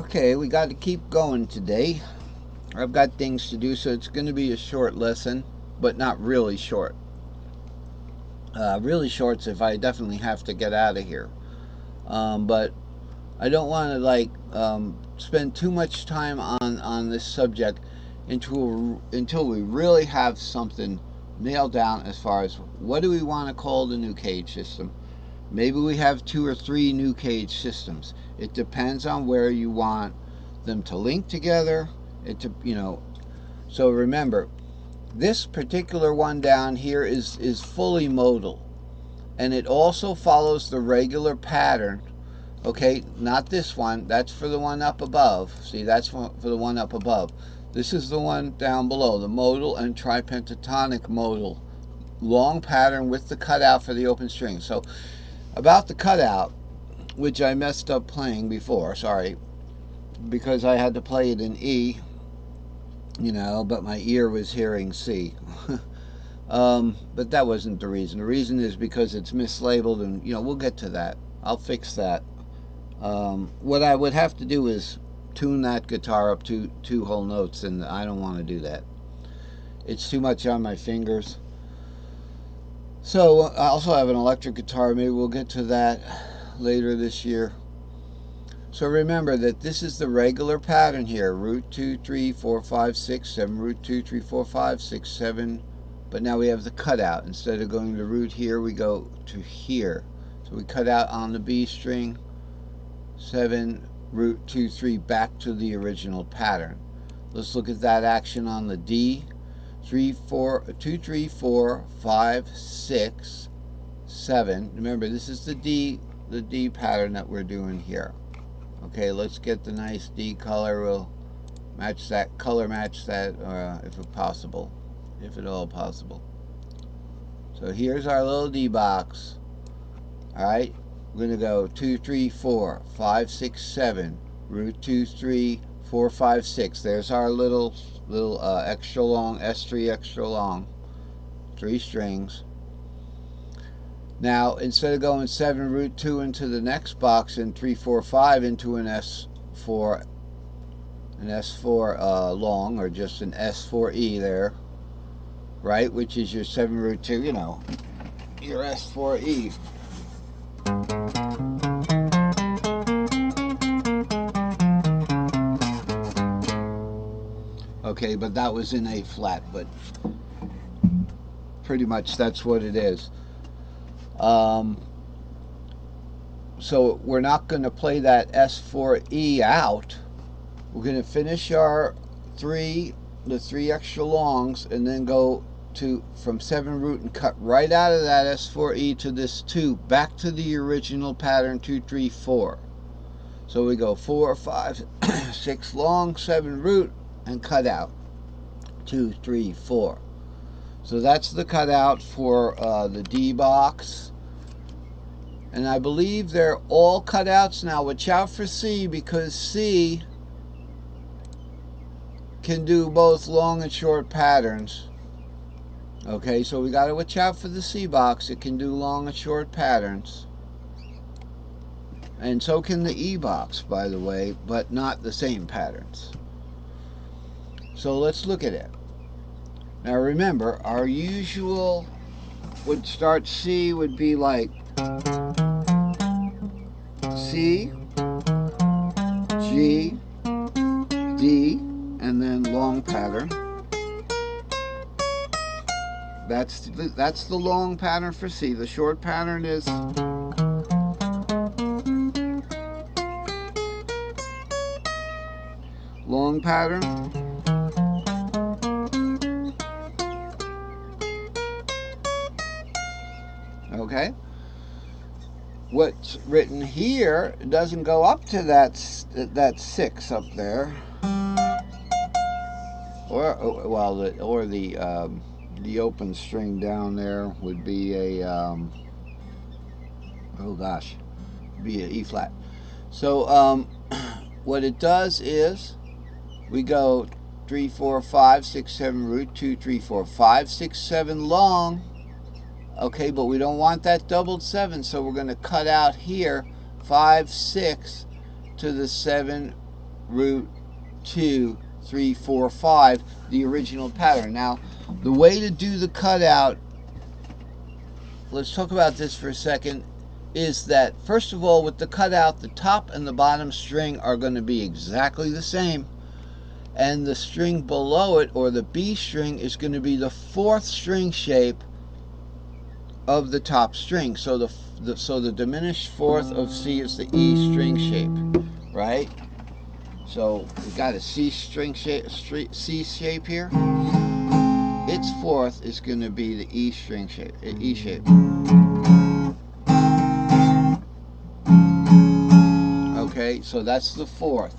Okay, we got to keep going today. I've got things to do, so it's going to be a short lesson, but not really short. Really short's if I definitely have to get out of here. But I don't want to spend too much time on this subject until we really have something nailed down as far as what do we want to call the new cage system. Maybe we have 2 or 3 new cage systems. It depends on where you want them to link together. So remember, this particular one down here is fully modal, and it also follows the regular pattern. Okay, not this one. That's for the one up above. See, that's for the one up above. This is the one down below, the modal and tripentatonic modal. Long pattern with the cutout for the open string. So about the cutout, which I messed up playing before, sorry, because I had to play it in E, but my ear was hearing C. But that wasn't the reason. The reason is because it's mislabeled, and we'll get to that. I'll fix that. What I would have to do is tune that guitar up to 2 whole notes, and I don't want to do that. It's too much on my fingers. So I also have an electric guitar. Maybe we'll get to that later this year. So remember that this is the regular pattern here. Root 2, 3, 4, 5, 6, 7, root 2, 3, 4, 5, 6, 7. But now we have the cutout. Instead of going to root here, we go to here. So we cut out on the B string, 7, root 2, 3, back to the original pattern. Let's look at that action on the D. 2, 3, 4, 5, 6, 7. Remember, this is the D pattern that we're doing here. Okay, let's get the nice D color. We'll color match that if possible, if at all possible. So here's our little D box. Alright, we're going to go 2, 3, 4, 5, 6, 7, root 2, 3, 4, 5, 6. There's our little extra long, S3 extra long, 3 strings. Now, instead of going 7 root 2 into the next box and 3, 4, 5 into an S4 long, or just an S4E there, right, which is your 7 root 2, your S4E. Okay, but that was in A flat, but pretty much that's what it is. So we're not going to play that S4E out. We're going to finish our the 3 extra longs, and then go from 7 root and cut right out of that S4E to this 2, back to the original pattern 2, 3, 4. So we go 4, 5, 6 long, 7 root, and cut out 2, 3, 4. So that's the cutout for the D box. And I believe they're all cutouts now. Watch out for C, because C can do both long and short patterns. Okay, so we got to watch out for the C box. It can do long and short patterns. And so can the E box, by the way, but not the same patterns. So let's look at it. Now remember, our usual would start C would be like C, G, D, and then long pattern. That's the long pattern for C. The short pattern is long pattern. Okay. What's written here doesn't go up to that 6 up there, or the open string down there would be a be an E flat. So what it does is we go 3, 4, 5, 6, 7 root 2, 3, 4, 5, 6, 7 long. Okay, but we don't want that doubled 7, so we're going to cut out here 5, 6 to the 7 root 2, 3, 4, 5, the original pattern. Now, the way to do the cutout, let's talk about this for a second, is that first of all, with the cutout, the top and the bottom string are going to be exactly the same, and the string below it, or the B string, is going to be the fourth string shape of the top string. So the diminished fourth of C is the E string shape, right? So we got a C string shape, C shape here. Its fourth is going to be the E string shape, E shape. Okay, so that's the fourth.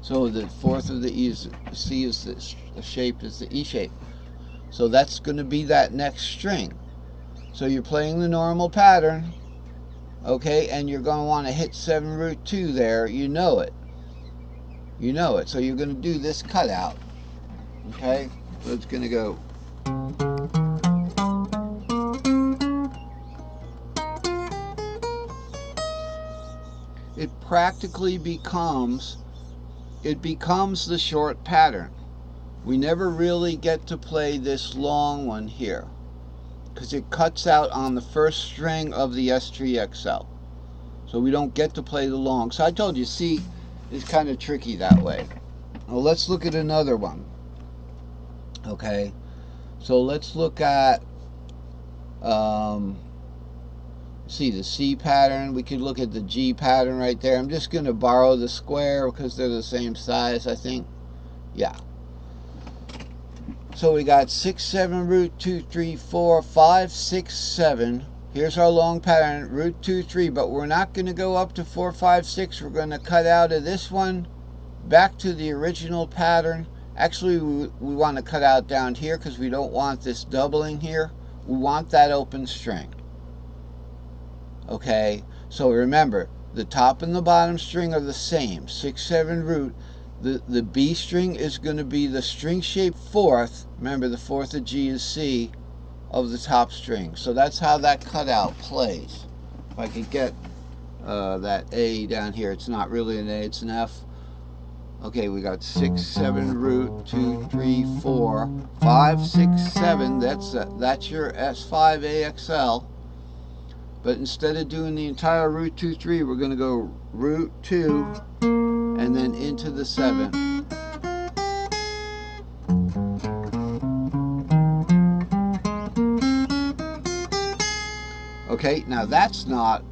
So the fourth of the E is C, is the shape is the E shape. So that's going to be that next string. So you're playing the normal pattern, okay, and you're going to want to hit 7 root 2 there. You know it. You know it. So you're going to do this cutout, okay? So it's going to go. It practically becomes the short pattern. We never really get to play this long one here because it cuts out on the first string of the S3XL. So we don't get to play the long. So I told you, C is kind of tricky that way. Well, let's look at another one. Okay, so let's look at see the C pattern. We could look at the G pattern right there. I'm just going to borrow the square because they're the same size, I think. Yeah. So we got 6, 7, root 2, 3, 4, 5, 6, 7. Here's our long pattern, root 2, 3, but we're not going to go up to 4, 5, 6. We're going to cut out of this one back to the original pattern. Actually, we want to cut out down here because we don't want this doubling here. We want that open string. Okay, so remember, the top and the bottom string are the same, 6, 7 root. The B string is going to be the string shape fourth. Remember, the fourth of G is C of the top string. So that's how that cutout plays. If I could get that A down here, it's not really an A, it's an F. Okay, we got 6, 7 root 2, 3, 4, 5, 6, 7. That's your S5AXL. But instead of doing the entire root 2, 3, we're going to go root 2 and then into the 7. Okay, now that's not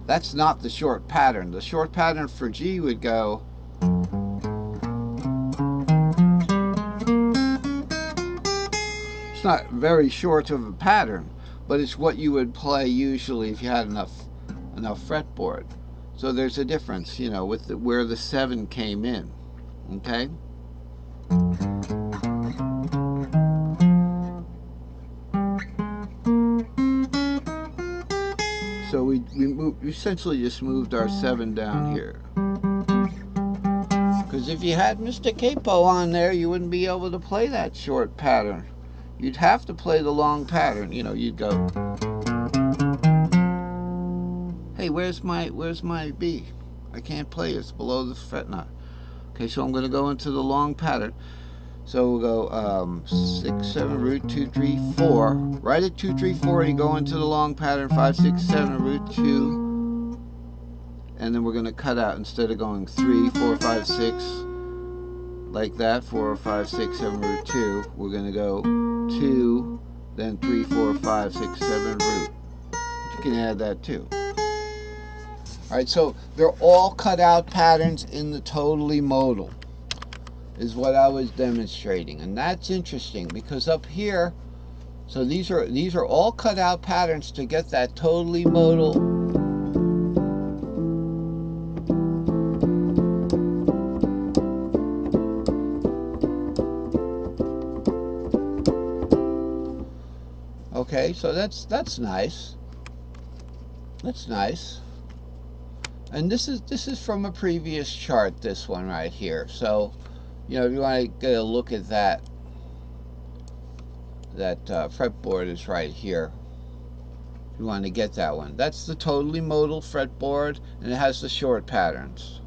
the short pattern. The short pattern for G would go it's not very short of a pattern, but it's what you would play usually if you had enough fretboard. So there's a difference, you know, with where the 7 came in. Okay? So we essentially just moved our 7 down here. Because if you had Mr. Capo on there, you wouldn't be able to play that short pattern. You'd have to play the long pattern. You know, you'd go, hey, where's my B? I can't play, it's below the fret knot. Okay, so I'm going to go into the long pattern. So we'll go 6, 7, root 2, 3, 4. Right at 2, 3, 4, you go into the long pattern, 5, 6, 7, root 2. And then we're going to cut out, instead of going 3, 4, 5, 6, like that, 4, 5, 6, 7, root 2, we're going to go 2, then 3, 4, 5, 6, 7, root. You can add that too. Alright, so they're all cut out patterns in the totally modal, is what I was demonstrating. And that's interesting because up here, so these are all cut out patterns to get that totally modal. Okay, so that's nice. That's nice. And this is from a previous chart, this one right here. So, you know, if you want to get a look at that fretboard is right here. If you want to get that one, that's the totally modal fretboard, and it has the short patterns.